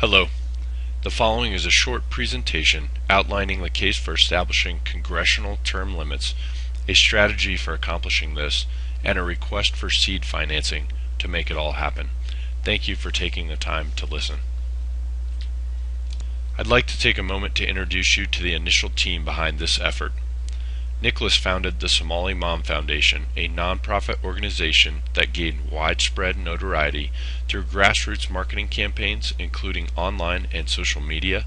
Hello. The following is a short presentation outlining the case for establishing congressional term limits, a strategy for accomplishing this, and a request for seed financing to make it all happen. Thank you for taking the time to listen. I'd like to take a moment to introduce you to the initial team behind this effort. Nicholas founded the Somali Mom Foundation, a nonprofit organization that gained widespread notoriety through grassroots marketing campaigns including online and social media,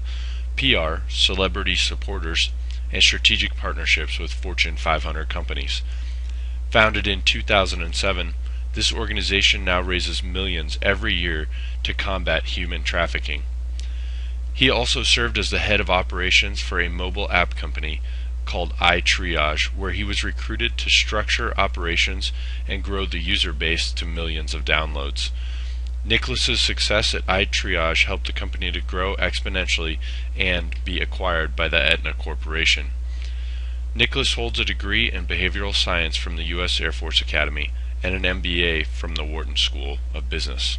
PR, celebrity supporters, and strategic partnerships with Fortune 500 companies. Founded in 2007, this organization now raises millions every year to combat human trafficking. He also served as the head of operations for a mobile app company called iTriage, where he was recruited to structure operations and grow the user base to millions of downloads. Nicholas's success at iTriage helped the company to grow exponentially and be acquired by the Aetna Corporation. Nicholas holds a degree in behavioral science from the U.S. Air Force Academy and an MBA from the Wharton School of Business.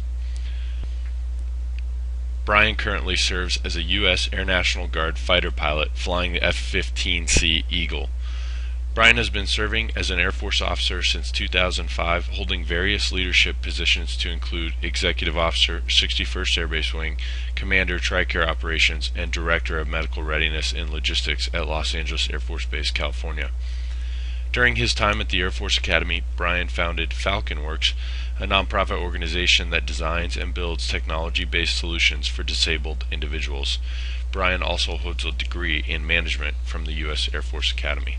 Brian currently serves as a U.S. Air National Guard fighter pilot flying the F-15C Eagle. Brian has been serving as an Air Force officer since 2005, holding various leadership positions to include Executive Officer, 61st Air Base Wing, Commander, Tri-Care Operations, and Director of Medical Readiness and Logistics at Los Angeles Air Force Base, California. During his time at the Air Force Academy, Brian founded FalconWorks, a nonprofit organization that designs and builds technology-based solutions for disabled individuals. Brian also holds a degree in management from the U.S. Air Force Academy.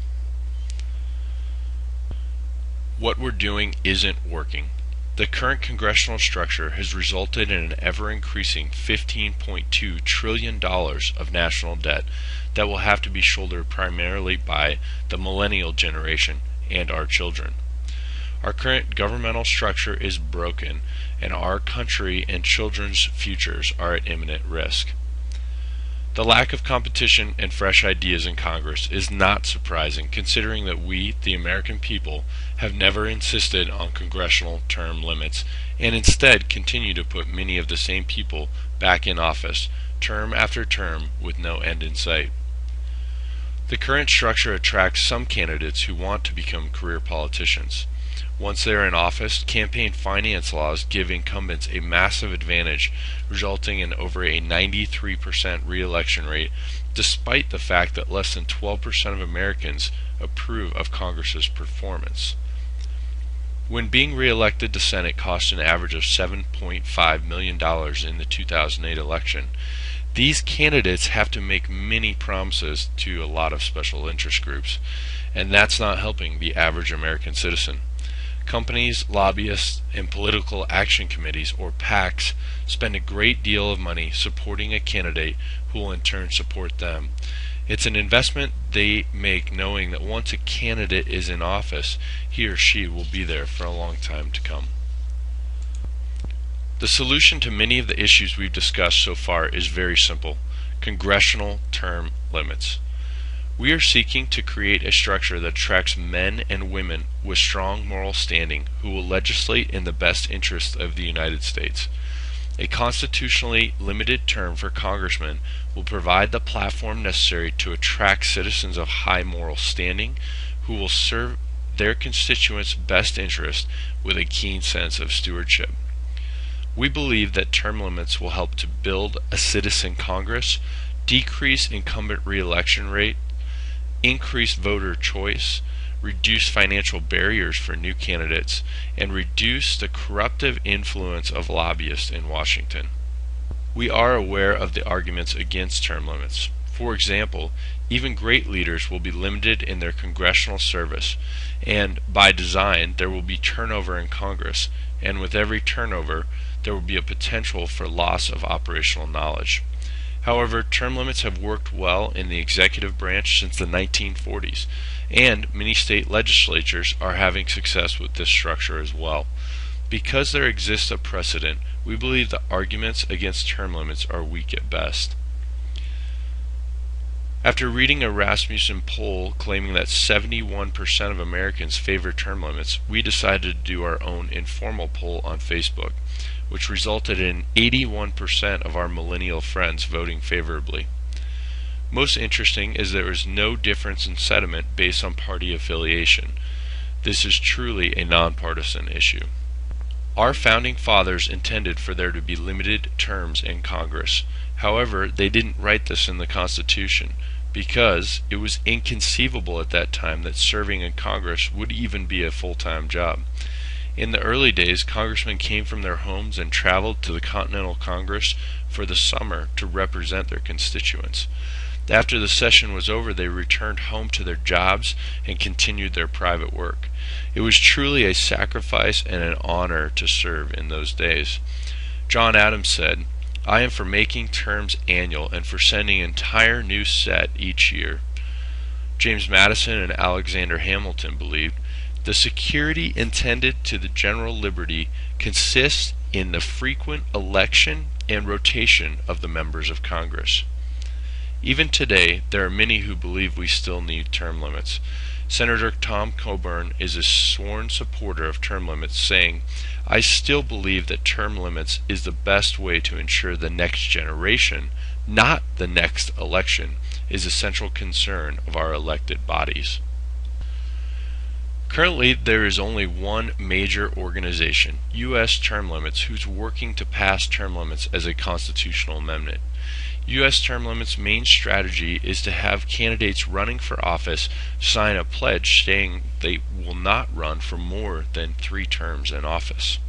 What we're doing isn't working. The current congressional structure has resulted in an ever-increasing $15.2 trillion of national debt that will have to be shouldered primarily by the millennial generation and our children. Our current governmental structure is broken, and our country and children's futures are at imminent risk. The lack of competition and fresh ideas in Congress is not surprising, considering that we, the American people, have never insisted on congressional term limits and instead continue to put many of the same people back in office, term after term, with no end in sight. The current structure attracts some candidates who want to become career politicians. Once they are in office, campaign finance laws give incumbents a massive advantage, resulting in over a 93% re-election rate, despite the fact that less than 12% of Americans approve of Congress's performance. When being re-elected, the Senate cost an average of $7.5 million in the 2008 election. These candidates have to make many promises to a lot of special interest groups, and that's not helping the average American citizen. Companies, lobbyists, and political action committees, or PACs, spend a great deal of money supporting a candidate who will in turn support them. It's an investment they make knowing that once a candidate is in office, he or she will be there for a long time to come. The solution to many of the issues we've discussed so far is very simple: congressional term limits. We are seeking to create a structure that attracts men and women with strong moral standing who will legislate in the best interests of the United States. A constitutionally limited term for congressmen will provide the platform necessary to attract citizens of high moral standing who will serve their constituents' best interest with a keen sense of stewardship. We believe that term limits will help to build a citizen Congress, decrease incumbent re-election rate, increase voter choice, reduce financial barriers for new candidates, and reduce the corruptive influence of lobbyists in Washington. We are aware of the arguments against term limits. For example, even great leaders will be limited in their congressional service, and by design there will be turnover in Congress, and with every turnover there will be a potential for loss of operational knowledge. However, term limits have worked well in the executive branch since the 1940s, and many state legislatures are having success with this structure as well. Because there exists a precedent, we believe the arguments against term limits are weak at best. After reading a Rasmussen poll claiming that 71% of Americans favor term limits, we decided to do our own informal poll on Facebook. which resulted in 81% of our millennial friends voting favorably. Most interesting is there is no difference in sentiment based on party affiliation. This is truly a nonpartisan issue. Our founding fathers intended for there to be limited terms in Congress. However, they didn't write this in the Constitution because it was inconceivable at that time that serving in Congress would even be a full-time job. In the early days, congressmen came from their homes and traveled to the Continental Congress for the summer to represent their constituents. After the session was over, they returned home to their jobs and continued their private work. It was truly a sacrifice and an honor to serve in those days. John Adams said, "I am for making terms annual and for sending an entire new set each year." James Madison and Alexander Hamilton believed, "The security intended to the general liberty consists in the frequent election and rotation of the members of Congress." Even today, there are many who believe we still need term limits. Senator Tom Coburn is a sworn supporter of term limits, saying, "I still believe that term limits is the best way to ensure the next generation, not the next election, is a central concern of our elected bodies." Currently, there is only one major organization, U.S. Term Limits, who's working to pass term limits as a constitutional amendment. U.S. Term Limits' main strategy is to have candidates running for office sign a pledge saying they will not run for more than 3 terms in office.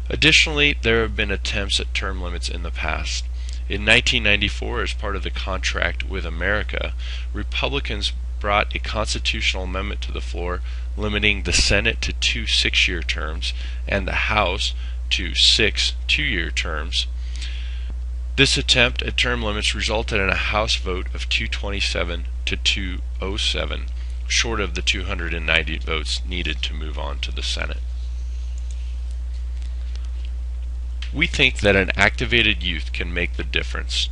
Additionally, there have been attempts at term limits in the past. In 1994, as part of the contract with America, Republicans brought a constitutional amendment to the floor limiting the Senate to 2 6-year terms and the House to 6 2-year terms. This attempt at term limits resulted in a House vote of 227 to 207, short of the 290 votes needed to move on to the Senate. We think that an activated youth can make the difference.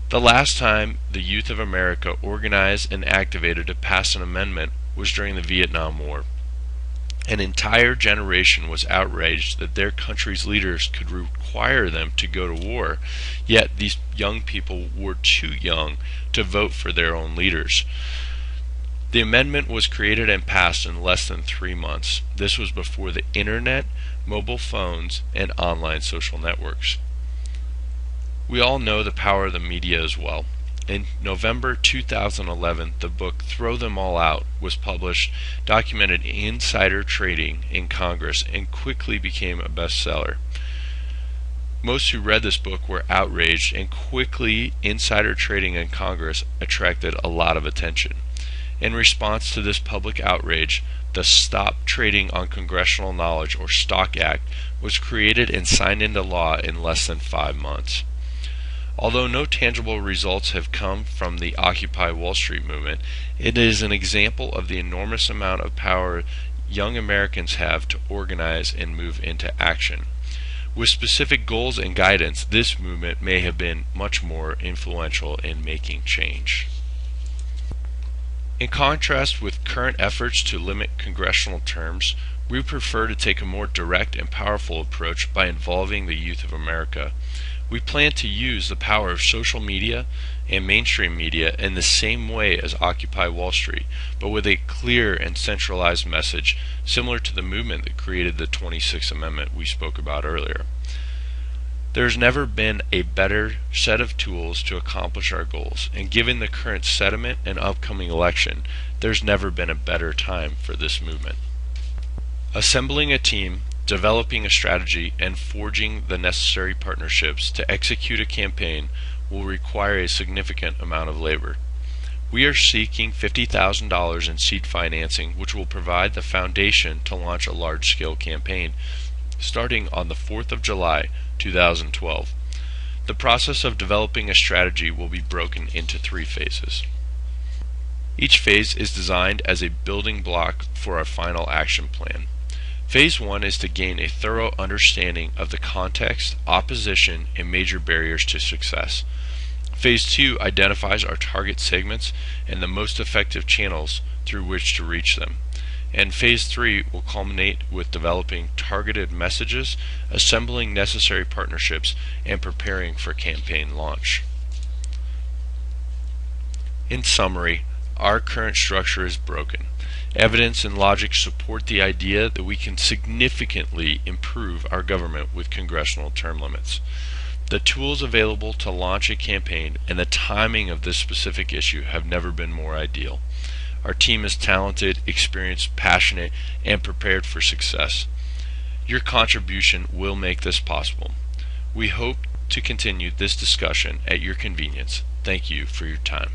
The last time the youth of America organized and activated to pass an amendment was during the Vietnam War. An entire generation was outraged that their country's leaders could require them to go to war, yet these young people were too young to vote for their own leaders. The amendment was created and passed in less than 3 months. This was before the internet, mobile phones, and online social networks. We all know the power of the media as well. In November 2011, the book Throw Them All Out was published, documented insider trading in Congress, and quickly became a bestseller. Most who read this book were outraged, and quickly insider trading in Congress attracted a lot of attention. In response to this public outrage, the Stop Trading on Congressional Knowledge, or STOCK Act, was created and signed into law in less than 5 months. Although no tangible results have come from the Occupy Wall Street movement, it is an example of the enormous amount of power young Americans have to organize and move into action. With specific goals and guidance, this movement may have been much more influential in making change. In contrast with current efforts to limit congressional terms, we prefer to take a more direct and powerful approach by involving the youth of America. We plan to use the power of social media and mainstream media in the same way as Occupy Wall Street, but with a clear and centralized message similar to the movement that created the 26th Amendment we spoke about earlier. There's never been a better set of tools to accomplish our goals, and given the current sentiment and upcoming election, there's never been a better time for this movement. Assembling a team, developing a strategy, and forging the necessary partnerships to execute a campaign will require a significant amount of labor. We are seeking $50,000 in seed financing, which will provide the foundation to launch a large-scale campaign starting on the 4th of July, 2012. The process of developing a strategy will be broken into 3 phases. Each phase is designed as a building block for our final action plan. Phase 1 is to gain a thorough understanding of the context, opposition, and major barriers to success. Phase 2 identifies our target segments and the most effective channels through which to reach them. And Phase 3 will culminate with developing targeted messages, assembling necessary partnerships, and preparing for campaign launch. In summary, our current structure is broken. Evidence and logic support the idea that we can significantly improve our government with congressional term limits. The tools available to launch a campaign and the timing of this specific issue have never been more ideal. Our team is talented, experienced, passionate, and prepared for success. Your contribution will make this possible. We hope to continue this discussion at your convenience. Thank you for your time.